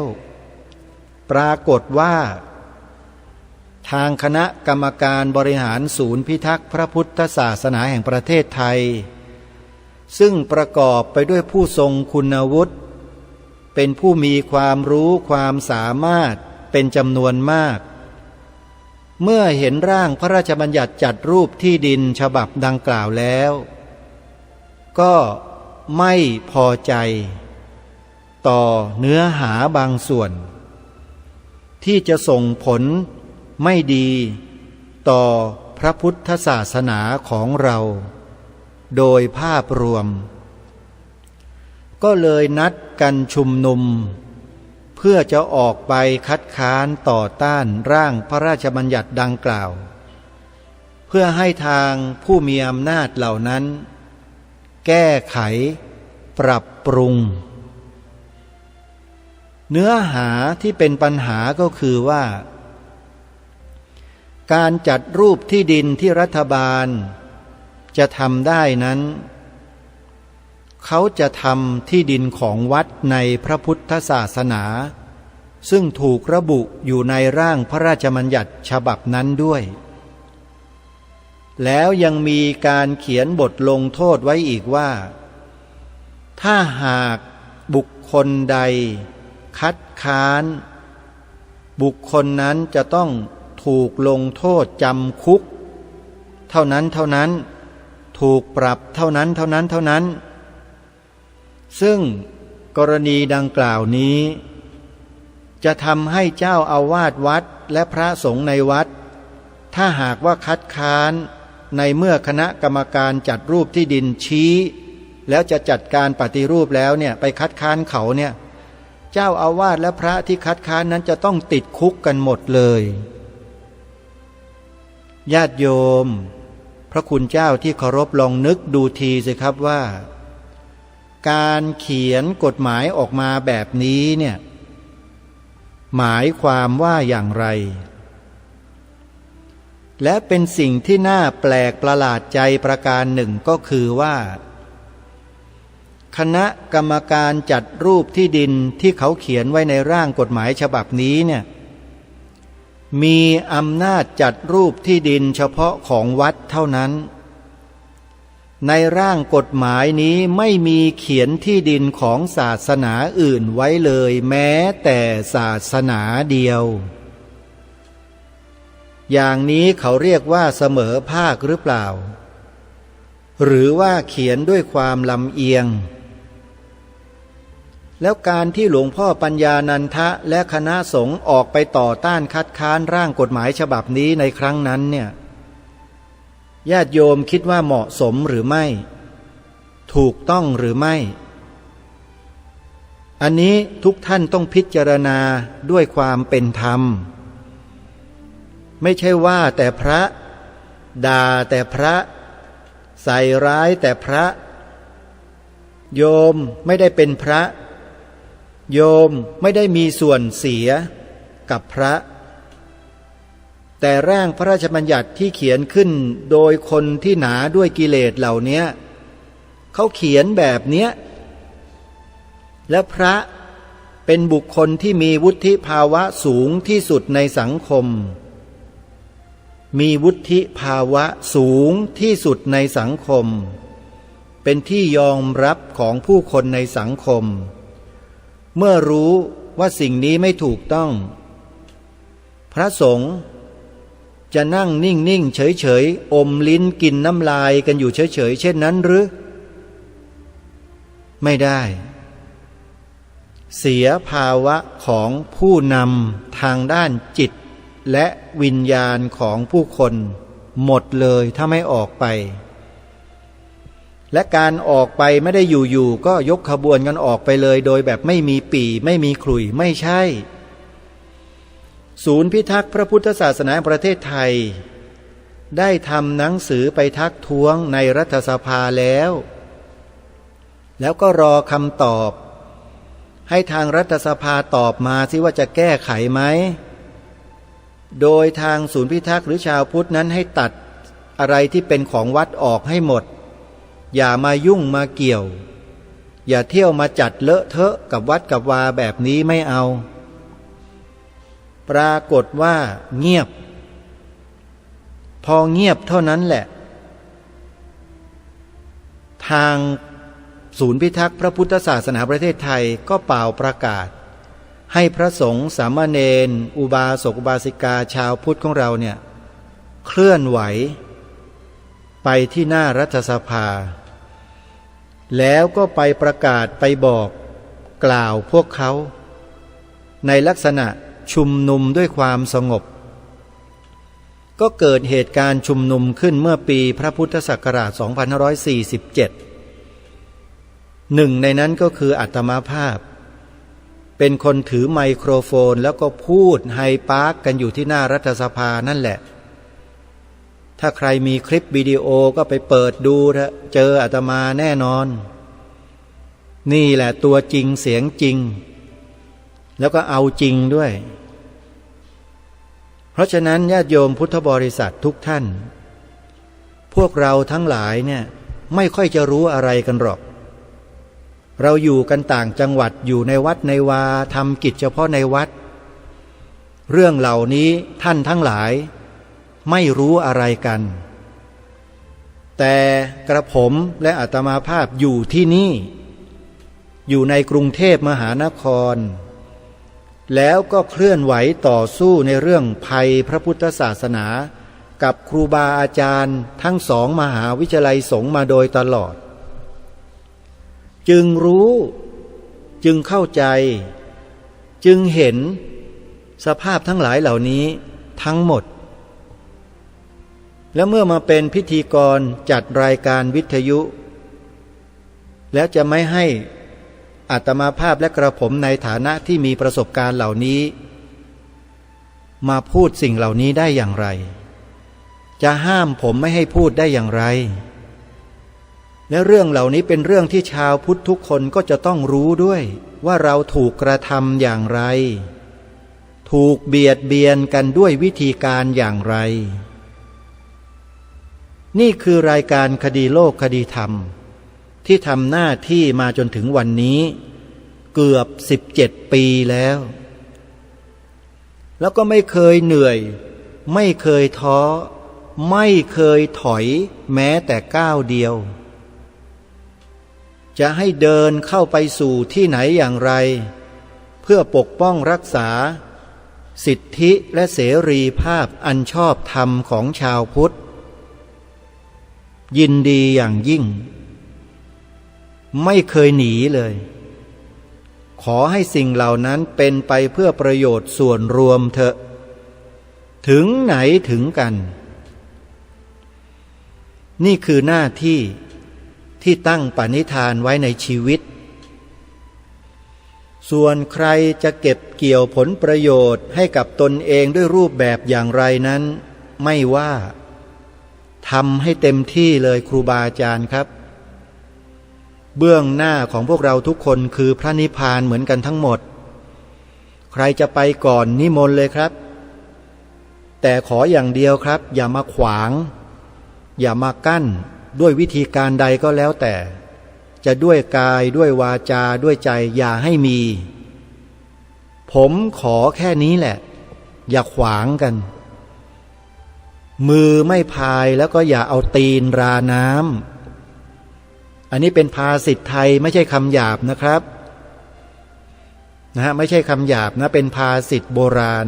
ปรากฏว่าทางคณะกรรมการบริหารศูนย์พิทักษ์พระพุทธศาสนาแห่งประเทศไทยซึ่งประกอบไปด้วยผู้ทรงคุณวุฒิเป็นผู้มีความรู้ความสามารถเป็นจำนวนมากเมื่อเห็นร่างพระราชบัญญัติจัดรูปที่ดินฉบับดังกล่าวแล้วก็ไม่พอใจต่อเนื้อหาบางส่วนที่จะส่งผลไม่ดีต่อพระพุทธศาสนาของเราโดยภาพรวมก็เลยนัดกันชุมนุมเพื่อจะออกไปคัดค้านต่อต้านร่างพระราชบัญญัติดังกล่าวเพื่อให้ทางผู้มีอำนาจเหล่านั้นแก้ไขปรับปรุงเนื้อหาที่เป็นปัญหาก็คือว่าการจัดรูปที่ดินที่รัฐบาลจะทำได้นั้นเขาจะทำที่ดินของวัดในพระพุทธศาสนาซึ่งถูกระบุอยู่ในร่างพระราชบัญญัติฉบับนั้นด้วยแล้วยังมีการเขียนบทลงโทษไว้อีกว่าถ้าหากบุคคลใดคัดค้านบุคคลนั้นจะต้องถูกลงโทษจำคุกเท่านั้นถูกปรับเท่านั้นซึ่งกรณีดังกล่าวนี้จะทำให้เจ้าอาวาสวัดและพระสงฆ์ในวัดถ้าหากว่าคัดค้านในเมื่อคณะกรรมการจัดรูปที่ดินชี้แล้วจะจัดการปฏิรูปแล้วเนี่ยไปคัดค้านเขาเนี่ยเจ้าอาวาสและพระที่คัดค้านนั้นจะต้องติดคุกกันหมดเลยญาติโยมพระคุณเจ้าที่เคารพลองนึกดูทีสิครับว่าการเขียนกฎหมายออกมาแบบนี้เนี่ย หมายความว่าอย่างไรและเป็นสิ่งที่น่าแปลกประหลาดใจประการหนึ่งก็คือว่าคณะกรรมการจัดรูปที่ดินที่เขาเขียนไว้ในร่างกฎหมายฉบับนี้เนี่ยมีอำนาจจัดรูปที่ดินเฉพาะของวัดเท่านั้นในร่างกฎหมายนี้ไม่มีเขียนที่ดินของศาสนาอื่นไว้เลยแม้แต่ศาสนาเดียวอย่างนี้เขาเรียกว่าเสมอภาคหรือเปล่าหรือว่าเขียนด้วยความลำเอียงแล้วการที่หลวงพ่อปัญญานันทะและคณะสงฆ์ออกไปต่อต้านคัดค้านร่างกฎหมายฉบับนี้ในครั้งนั้นเนี่ยญาติโยมคิดว่าเหมาะสมหรือไม่ถูกต้องหรือไม่อันนี้ทุกท่านต้องพิจารณาด้วยความเป็นธรรมไม่ใช่ว่าแต่พระด่าแต่พระใส่ร้ายแต่พระโยมไม่ได้เป็นพระโยมไม่ได้มีส่วนเสียกับพระแต่ร่างพระราชบัญญัติที่เขียนขึ้นโดยคนที่หนาด้วยกิเลสเหล่านี้เขาเขียนแบบเนี้ยและพระเป็นบุคคลที่มีวุฒิภาวะสูงที่สุดในสังคมมีวุฒิภาวะสูงที่สุดในสังคมเป็นที่ยอมรับของผู้คนในสังคมเมื่อรู้ว่าสิ่งนี้ไม่ถูกต้องพระสงฆ์จะนั่งนิ่งๆเฉยๆอมลิ้นกินน้ำลายกันอยู่เฉยๆเช่นนั้นหรือไม่ได้เสียภาวะของผู้นำทางด้านจิตและวิญญาณของผู้คนหมดเลยถ้าไม่ออกไปและการออกไปไม่ได้อยู่ๆก็ยกขบวนกันออกไปเลยโดยแบบไม่มีปี่ไม่มีขลุ่ยไม่ใช่ศูนย์พิทักษ์พระพุทธศาสนาประเทศไทยได้ทำหนังสือไปทักท้วงในรัฐสภาแล้วก็รอคำตอบให้ทางรัฐสภาตอบมาสิว่าจะแก้ไขไหมโดยทางศูนย์พิทักษ์หรือชาวพุทธนั้นให้ตัดอะไรที่เป็นของวัดออกให้หมดอย่ามายุ่งมาเกี่ยวอย่าเที่ยวมาจัดเลอะเทอะกับวัดกับวาแบบนี้ไม่เอาปรากฏว่าเงียบพอเงียบเท่านั้นแหละทางศูนย์พิทักษ์พระพุทธศาสนาประเทศไทยก็เป่าประกาศให้พระสงฆ์สามเณรอุบาสกอุบาสิกาชาวพุทธของเราเนี่ยเคลื่อนไหวไปที่หน้ารัฐสภาแล้วก็ไปประกาศไปบอกกล่าวพวกเขาในลักษณะชุมนุมด้วยความสงบก็เกิดเหตุการณ์ชุมนุมขึ้นเมื่อปีพระพุทธศักราช 2547 หนึ่งในนั้นก็คืออาตมาภาพเป็นคนถือไมโครโฟนแล้วก็พูดไฮปาร์คกันอยู่ที่หน้ารัฐสภานั่นแหละถ้าใครมีคลิปวิดีโอก็ไปเปิดดูเถอะเจออาตมาแน่นอนนี่แหละตัวจริงเสียงจริงแล้วก็เอาจริงด้วยเพราะฉะนั้นญาติโยมพุทธบริษัททุกท่านพวกเราทั้งหลายเนี่ยไม่ค่อยจะรู้อะไรกันหรอกเราอยู่กันต่างจังหวัดอยู่ในวัดในวาทำกิจเฉพาะในวัดเรื่องเหล่านี้ท่านทั้งหลายไม่รู้อะไรกันแต่กระผมและอาตมาภาพอยู่ที่นี่อยู่ในกรุงเทพมหานครแล้วก็เคลื่อนไหวต่อสู้ในเรื่องภัยพระพุทธศาสนากับครูบาอาจารย์ทั้งสองมหาวิทยาลัยสงฆ์มาโดยตลอดจึงรู้จึงเข้าใจจึงเห็นสภาพทั้งหลายเหล่านี้ทั้งหมดแล้วเมื่อมาเป็นพิธีกรจัดรายการวิทยุแล้วจะไม่ให้อาตมาภาพและกระผมในฐานะที่มีประสบการณ์เหล่านี้มาพูดสิ่งเหล่านี้ได้อย่างไรจะห้ามผมไม่ให้พูดได้อย่างไรและเรื่องเหล่านี้เป็นเรื่องที่ชาวพุทธทุกคนก็จะต้องรู้ด้วยว่าเราถูกกระทำอย่างไร ถูกเบียดเบียนกันด้วยวิธีการอย่างไรนี่คือรายการคดีโลกคดีธรรมที่ทำหน้าที่มาจนถึงวันนี้เกือบ17 ปีแล้วก็ไม่เคยเหนื่อยไม่เคยท้อไม่เคยถอยแม้แต่ก้าวเดียวจะให้เดินเข้าไปสู่ที่ไหนอย่างไรเพื่อปกป้องรักษาสิทธิและเสรีภาพอันชอบธรรมของชาวพุทธยินดีอย่างยิ่งไม่เคยหนีเลยขอให้สิ่งเหล่านั้นเป็นไปเพื่อประโยชน์ส่วนรวมเถอะถึงไหนถึงกันนี่คือหน้าที่ตั้งปณิธานไว้ในชีวิตส่วนใครจะเก็บเกี่ยวผลประโยชน์ให้กับตนเองด้วยรูปแบบอย่างไรนั้นไม่ว่าทำให้เต็มที่เลยครูบาอาจารย์ครับเบื้องหน้าของพวกเราทุกคนคือพระนิพพานเหมือนกันทั้งหมดใครจะไปก่อนนิมนต์เลยครับแต่ขออย่างเดียวครับอย่ามาขวางอย่ามากั้นด้วยวิธีการใดก็แล้วแต่จะด้วยกายด้วยวาจาด้วยใจอย่าให้มีผมขอแค่นี้แหละอย่าขวางกันมือไม่พายแล้วก็อย่าเอาตีนราน้ำอันนี้เป็นภาษิตไทยไม่ใช่คำหยาบนะครับไม่ใช่คำหยาบนะเป็นภาษิตโบราณ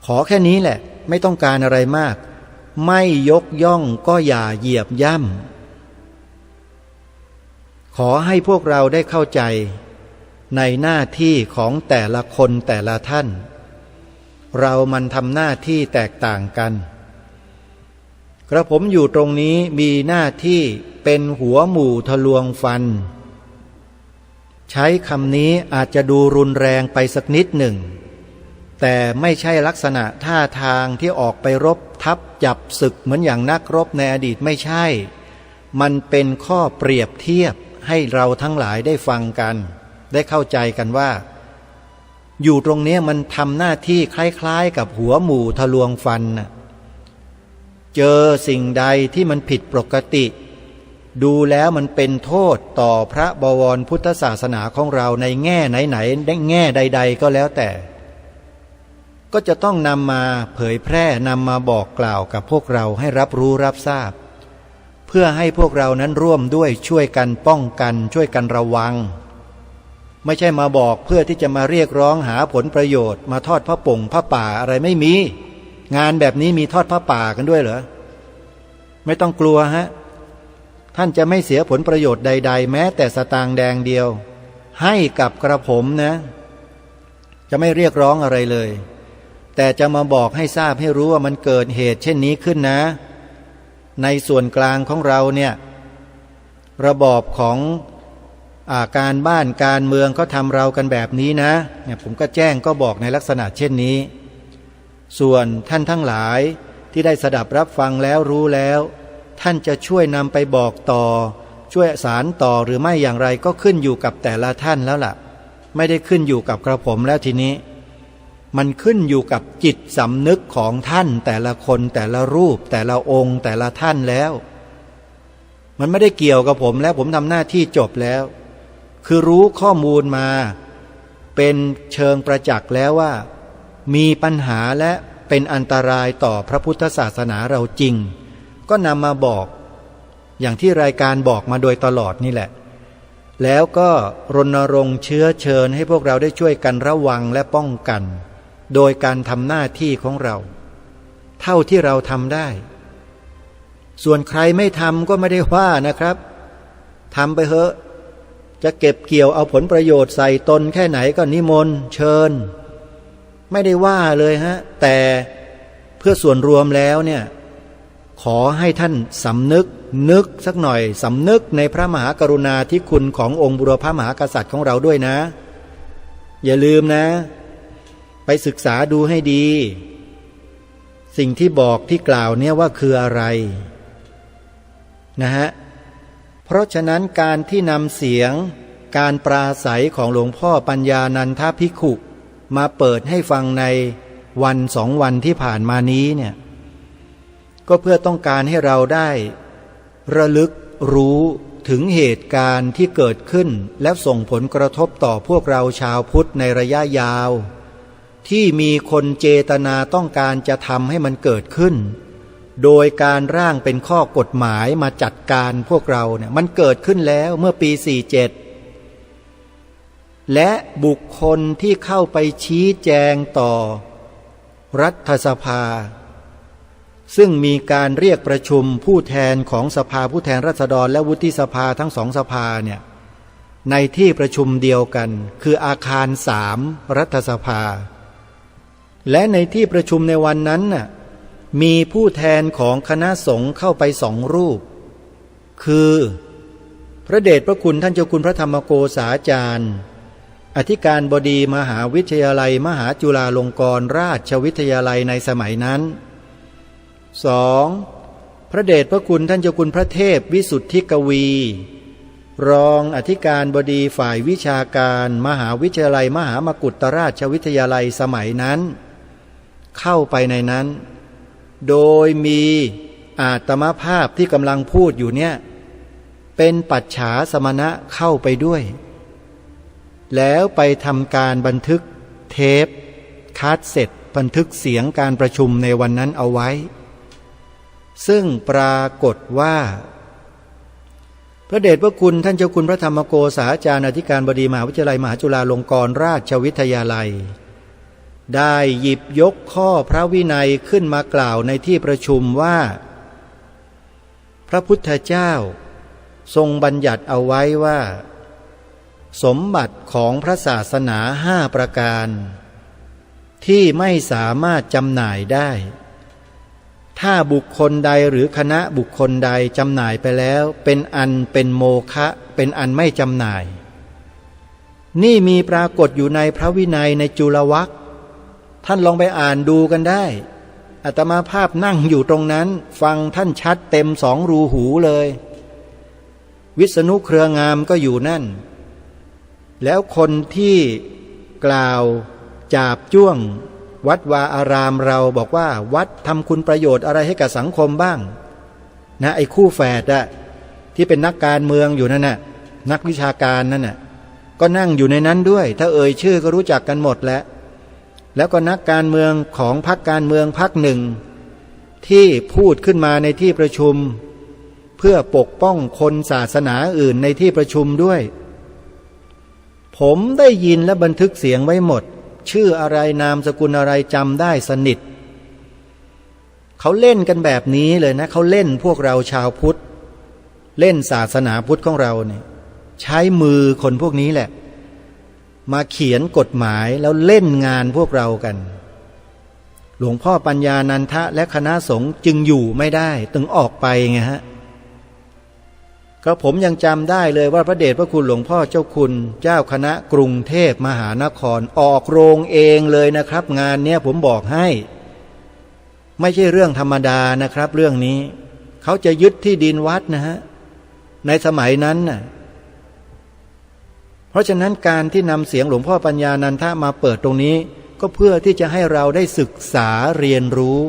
ขอแค่นี้แหละไม่ต้องการอะไรมากไม่ยกย่องก็อย่าเหยียบย่ำขอให้พวกเราได้เข้าใจในหน้าที่ของแต่ละคนแต่ละท่านเรามันทำหน้าที่แตกต่างกันกระผมอยู่ตรงนี้มีหน้าที่เป็นหัวหมู่ทะลวงฟันใช้คำนี้อาจจะดูรุนแรงไปสักนิดหนึ่งแต่ไม่ใช่ลักษณะท่าทางที่ออกไปรบทับจับศึกเหมือนอย่างนักรบในอดีตไม่ใช่มันเป็นข้อเปรียบเทียบให้เราทั้งหลายได้ฟังกันได้เข้าใจกันว่าอยู่ตรงนี้มันทำหน้าที่คล้ายๆกับหัวหมู่ทะลวงฟันเจอสิ่งใดที่มันผิดปกติดูแล้วมันเป็นโทษต่อพระบวรพุทธศาสนาของเราในแง่ไหนๆในแง่ใดๆก็แล้วแต่ก็จะต้องนำมาเผยแพร่นำมาบอกกล่าวกับพวกเราให้รับรู้รับทราบเพื่อให้พวกเรานั้นร่วมด้วยช่วยกันป้องกันช่วยกันระวังไม่ใช่มาบอกเพื่อที่จะมาเรียกร้องหาผลประโยชน์มาทอดผ้าป่งผ้าป่าอะไรไม่มีงานแบบนี้มีทอดผ้าป่ากันด้วยเหรอไม่ต้องกลัวฮะท่านจะไม่เสียผลประโยชน์ใดๆแม้แต่สตางค์แดงเดียวให้กับกระผมนะจะไม่เรียกร้องอะไรเลยแต่จะมาบอกให้ทราบให้รู้ว่ามันเกิดเหตุเช่นนี้ขึ้นนะในส่วนกลางของเราเนี่ยระบอบของการบ้านการเมืองก็ทำเรากันแบบนี้นะเนี่ยผมก็แจ้งก็บอกในลักษณะเช่นนี้ส่วนท่านทั้งหลายที่ได้สดับรับฟังแล้วรู้แล้วท่านจะช่วยนำไปบอกต่อช่วยสารต่อหรือไม่อย่างไรก็ขึ้นอยู่กับแต่ละท่านแล้วล่ะไม่ได้ขึ้นอยู่กับกระผมแล้วทีนี้มันขึ้นอยู่กับจิตสำนึกของท่านแต่ละคนแต่ละรูปแต่ละองค์แต่ละท่านแล้วมันไม่ได้เกี่ยวกับผมแล้วผมทำหน้าที่จบแล้วคือรู้ข้อมูลมาเป็นเชิงประจักษ์แล้วว่ามีปัญหาและเป็นอันตรายต่อพระพุทธศาสนาเราจริงก็นำมาบอกอย่างที่รายการบอกมาโดยตลอดนี่แหละแล้วก็รณรงค์เชื้อเชิญให้พวกเราได้ช่วยกันระวังและป้องกันโดยการทำหน้าที่ของเราเท่าที่เราทำได้ส่วนใครไม่ทำก็ไม่ได้ว่านะครับทำไปเถอะจะเก็บเกี่ยวเอาผลประโยชน์ใส่ตนแค่ไหนก็นิมนต์เชิญไม่ได้ว่าเลยฮะแต่เพื่อส่วนรวมแล้วเนี่ยขอให้ท่านสำนึกนึกสักหน่อยสำนึกในพระมหากรุณาธิคุณขององค์บุรพมหากษัตริย์ของเราด้วยนะอย่าลืมนะไปศึกษาดูให้ดีสิ่งที่บอกที่กล่าวเนี่ยว่าคืออะไรนะฮะเพราะฉะนั้นการที่นำเสียงการปราศัยของหลวงพ่อปัญญานันทภิกขุ มาเปิดให้ฟังในวัน2 วันที่ผ่านมานี้เนี่ยก็เพื่อต้องการให้เราได้ระลึกรู้ถึงเหตุการณ์ที่เกิดขึ้นและส่งผลกระทบต่อพวกเราชาวพุทธในระยะยาวที่มีคนเจตนาต้องการจะทำให้มันเกิดขึ้นโดยการร่างเป็นข้อกฎหมายมาจัดการพวกเราเนี่ยมันเกิดขึ้นแล้วเมื่อปี 47และบุคคลที่เข้าไปชี้แจงต่อรัฐสภาซึ่งมีการเรียกประชุมผู้แทนของสภาผู้แทนราษฎรและวุฒิสภาทั้ง2 สภาเนี่ยในที่ประชุมเดียวกันคืออาคาร3รัฐสภาและในที่ประชุมในวันนั้นน่ะมีผู้แทนของคณะสงฆ์เข้าไป2 รูปคือพระเดชพระคุณท่านเจ้าคุณพระธรรมโกษาจารย์อธิการบดีมหาวิทยาลัยมหาจุฬาลงกรณราชวิทยาลัยในสมัยนั้น 2. พระเดชพระคุณท่านเจ้าคุณพระเทพวิสุทธิกวีรองอธิการบดีฝ่ายวิชาการมหาวิทยาลัยมหามกุฏราชวิทยาลัยสมัยนั้นเข้าไปในนั้นโดยมีอาตมภาพที่กำลังพูดอยู่เนี่ยเป็นปัจฉาสมณะเข้าไปด้วยแล้วไปทำการบันทึกเทปคาสเซ็ตบันทึกเสียงการประชุมในวันนั้นเอาไว้ซึ่งปรากฏว่าพระเดชพระคุณท่านเจ้าคุณพระธรรมโกษาจารย์อธิการบดีมหาวิทยาลัยมหาจุฬาลงกรณราชวิทยาลัยได้หยิบยกข้อพระวินัยขึ้นมากล่าวในที่ประชุมว่าพระพุทธเจ้าทรงบัญญัติเอาไว้ว่าสมบัติของพระศาสนา5 ประการที่ไม่สามารถจำหน่ายได้ถ้าบุคคลใดหรือคณะบุคคลใดจำหน่ายไปแล้วเป็นอันเป็นโมฆะเป็นอันไม่จำหน่ายนี่มีปรากฏอยู่ในพระวินัยในจุลวรรคท่านลองไปอ่านดูกันได้อาตมาภาพนั่งอยู่ตรงนั้นฟังท่านชัดเต็ม2 รูหูเลยวิษณุเครืองามก็อยู่นั่นแล้วคนที่กล่าวจาบจ้วงวัดวาอารามเราบอกว่าวัดทำคุณประโยชน์อะไรให้กับสังคมบ้างนะไอ้คู่แฝดอะที่เป็นนักการเมืองอยู่นั่นน่ะนักวิชาการนั่นน่ะก็นั่งอยู่ในนั้นด้วยถ้าเอ่ยชื่อก็รู้จักกันหมดแล้วก็นักการเมืองของพรรคการเมืองพรรคหนึ่งที่พูดขึ้นมาในที่ประชุมเพื่อปกป้องคนศาสนาอื่นในที่ประชุมด้วยผมได้ยินและบันทึกเสียงไว้หมดชื่ออะไรนามสกุลอะไรจำได้สนิทเขาเล่นกันแบบนี้เลยนะเขาเล่นพวกเราชาวพุทธเล่นศาสนาพุทธของเราเนี่ยใช้มือคนพวกนี้แหละมาเขียนกฎหมายแล้วเล่นงานพวกเรากันหลวงพ่อปัญญานันทะและคณะสงฆ์จึงอยู่ไม่ได้ตึงออกไปไงฮะก็ผมยังจำได้เลยว่าพระเดชพระคุณหลวงพ่อเจ้าคุณเจ้าคณะกรุงเทพมหานครออกโรงเองเลยนะครับงานเนี้ยผมบอกให้ไม่ใช่เรื่องธรรมดานะครับเรื่องนี้เขาจะยึดที่ดินวัดนะฮะในสมัยนั้นน่ะเพราะฉะนั้นการที่นำเสียงหลวงพ่อปัญญานันทะมาเปิดตรงนี้ก็เพื่อที่จะให้เราได้ศึกษาเรียนรู้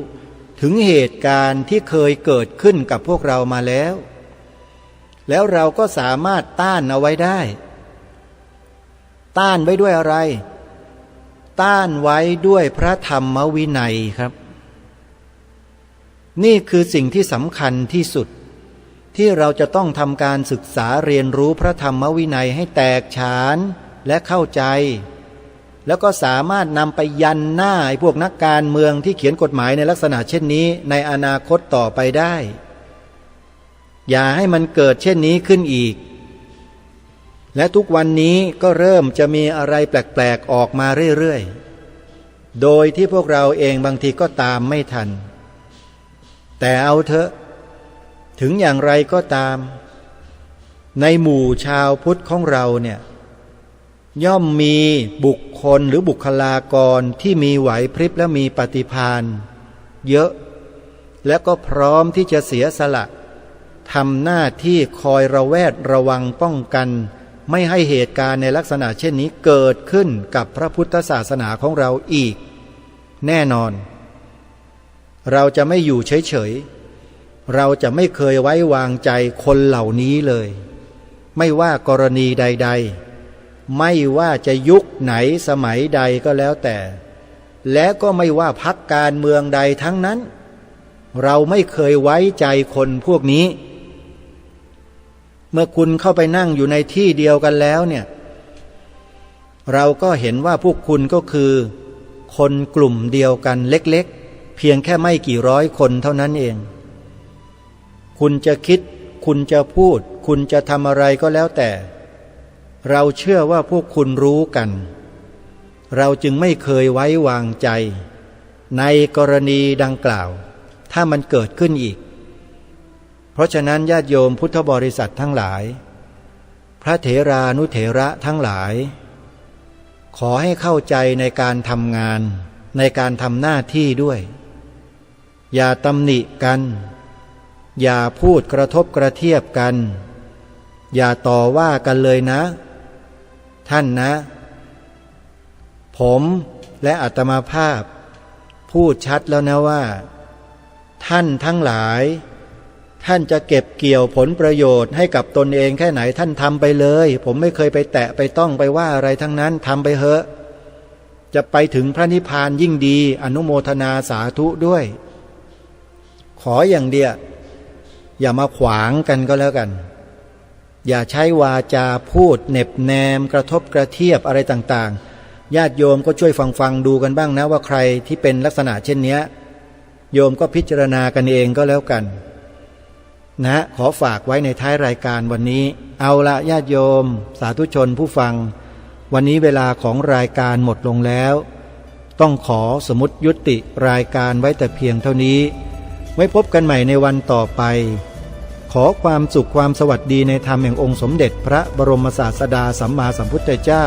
ถึงเหตุการณ์ที่เคยเกิดขึ้นกับพวกเรามาแล้วเราก็สามารถต้านเอาไว้ได้ต้านไว้ด้วยอะไรต้านไว้ด้วยพระธรรมวินัยครับนี่คือสิ่งที่สำคัญที่สุดที่เราจะต้องทำการศึกษาเรียนรู้พระธรรมวินัยให้แตกฉานและเข้าใจแล้วก็สามารถนำไปยันหน้าไอ้พวกนักการเมืองที่เขียนกฎหมายในลักษณะเช่นนี้ในอนาคตต่อไปได้อย่าให้มันเกิดเช่นนี้ขึ้นอีกและทุกวันนี้ก็เริ่มจะมีอะไรแปลกๆออกมาเรื่อยๆโดยที่พวกเราเองบางทีก็ตามไม่ทันแต่เอาเถอะถึงอย่างไรก็ตามในหมู่ชาวพุทธของเราเนี่ยย่อมมีบุคคลหรือบุคลากรที่มีไหวพริบและมีปฏิภาณเยอะและก็พร้อมที่จะเสียสละทำหน้าที่คอยระแวดระวังป้องกัน ไม่ให้เหตุการณ์ในลักษณะเช่นนี้เกิดขึ้นกับพระพุทธศาสนาของเราอีกแน่นอนเราจะไม่อยู่เฉยๆเราจะไม่เคยไว้วางใจคนเหล่านี้เลยไม่ว่ากรณีใดๆไม่ว่าจะยุคไหนสมัยใดก็แล้วแต่และก็ไม่ว่าพรรคการเมืองใดทั้งนั้นเราไม่เคยไว้ใจคนพวกนี้เมื่อคุณเข้าไปนั่งอยู่ในที่เดียวกันแล้วเนี่ยเราก็เห็นว่าพวกคุณก็คือคนกลุ่มเดียวกันเล็กๆเพียงแค่ไม่กี่ร้อยคนเท่านั้นเองคุณจะคิดคุณจะพูดคุณจะทำอะไรก็แล้วแต่เราเชื่อว่าพวกคุณรู้กันเราจึงไม่เคยไว้วางใจในกรณีดังกล่าวถ้ามันเกิดขึ้นอีกเพราะฉะนั้นญาติโยมพุทธบริษัททั้งหลายพระเถรานุเถระทั้งหลายขอให้เข้าใจในการทำงานในการทำหน้าที่ด้วยอย่าตำหนิกันอย่าพูดกระทบกระเทียบกันอย่าต่อว่ากันเลยนะท่านนะผมและอาตมาภาพพูดชัดแล้วนะว่าท่านทั้งหลายท่านจะเก็บเกี่ยวผลประโยชน์ให้กับตนเองแค่ไหนท่านทำไปเลยผมไม่เคยไปแตะไปต้องไปว่าอะไรทั้งนั้นทำไปเถอะจะไปถึงพระนิพพานยิ่งดีอนุโมทนาสาธุด้วยขออย่างเดียวอย่ามาขวางกันก็แล้วกันอย่าใช้วาจาพูดเหน็บแนมกระทบกระเทียบอะไรต่างๆญาติโยมก็ช่วยฟังดูกันบ้างนะว่าใครที่เป็นลักษณะเช่นนี้โยมก็พิจารณากันเองก็แล้วกันนะขอฝากไว้ในท้ายรายการวันนี้เอาละญาติโยมสาธุชนผู้ฟังวันนี้เวลาของรายการหมดลงแล้วต้องขอสมุติยุติรายการไว้แต่เพียงเท่านี้ไว้พบกันใหม่ในวันต่อไปขอความสุขความสวัสดีในธรรมแห่งองค์สมเด็จพระบรมศาสดาสัมมาสัมพุทธเจ้า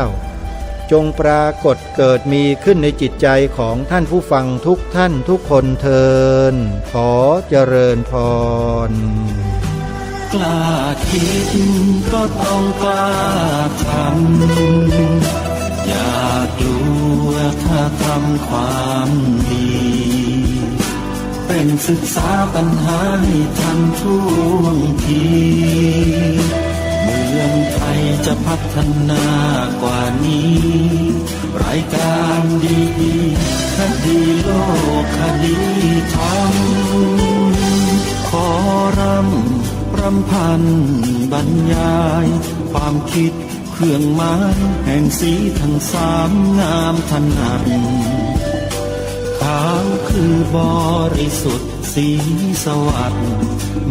จงปรากฏเกิดมีขึ้นในจิตใจของท่านผู้ฟังทุกท่านทุกคนเทินขอเจริญพรกล้าคิดก็ต้องกล้าทำอย่ากลัวถ้าทำความดีเป็นศึกษาปัญหาให้ทันท่วงทีเมืองไทยจะพัฒนากว่านี้รายการดีคดีโลกคดีธรรมขอรำพันบรรยายความคิดเครื่องหมายแห่งสีทั้งสามงามถนัดขาวคือบริสุทธิ์สีสวัสดิ์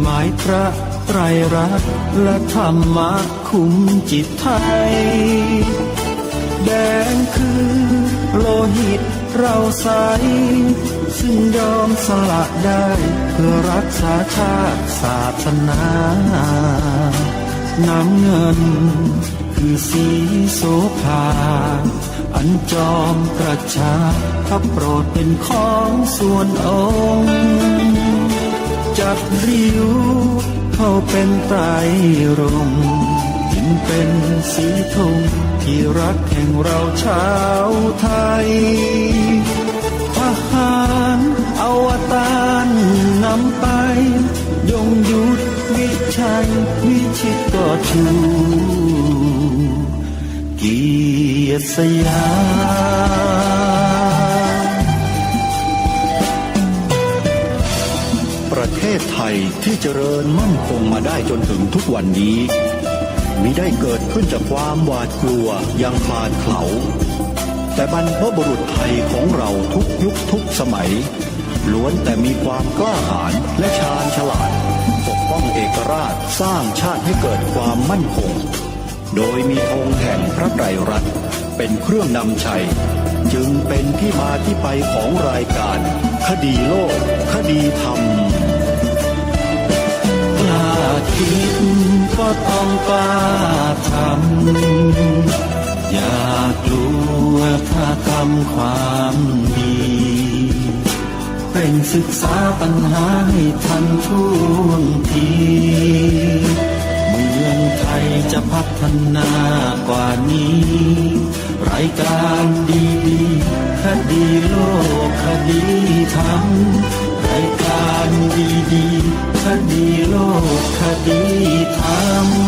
หมายพระไตรรัตน์และธรรมะคุมจิตไทยแดงคือโลหิตเราใสซึ่งยอมสละได้เพื่อรักษาชาติศาสนาน้ำเงินคือสีโสภาอันจอมกระชากข้าโปรดเป็นของส่วนองค์จับริ้วเข้าเป็นไตรรงค์จึงเป็นสีธงที่รักแห่งเราชาวไทยทหารอวตารนำไปยงยุทธวิชัยวิชิตก็ชูเกียรติสยามประเทศไทยที่เจริญมั่นคงมาได้จนถึงทุกวันนี้มิได้เกิดขึ้นจากความหวาดกลัวอย่างคลาดเขลาแต่บรรพบุรุษไทยของเราทุกยุคทุกสมัยล้วนแต่มีความกล้าหาญและชาญฉลาดปกป้องเอกราชสร้างชาติให้เกิดความมั่นคงโดยมีธงแห่งพระไตรรัตน์เป็นเครื่องนำชัยจึงเป็นที่มาที่ไปของรายการคดีโลกคดีธรรมกล้าคิดก็ต้องกล้าทำอย่ากลัวถ้าทำความดีเป็นศึกษาปัญหาให้ทันท่วงทีเมืองไทย จะพัฒนากว่านี้ รายการดีๆคดีโลกคดีธรรม รายการดีๆคดีโลกคดีธรรม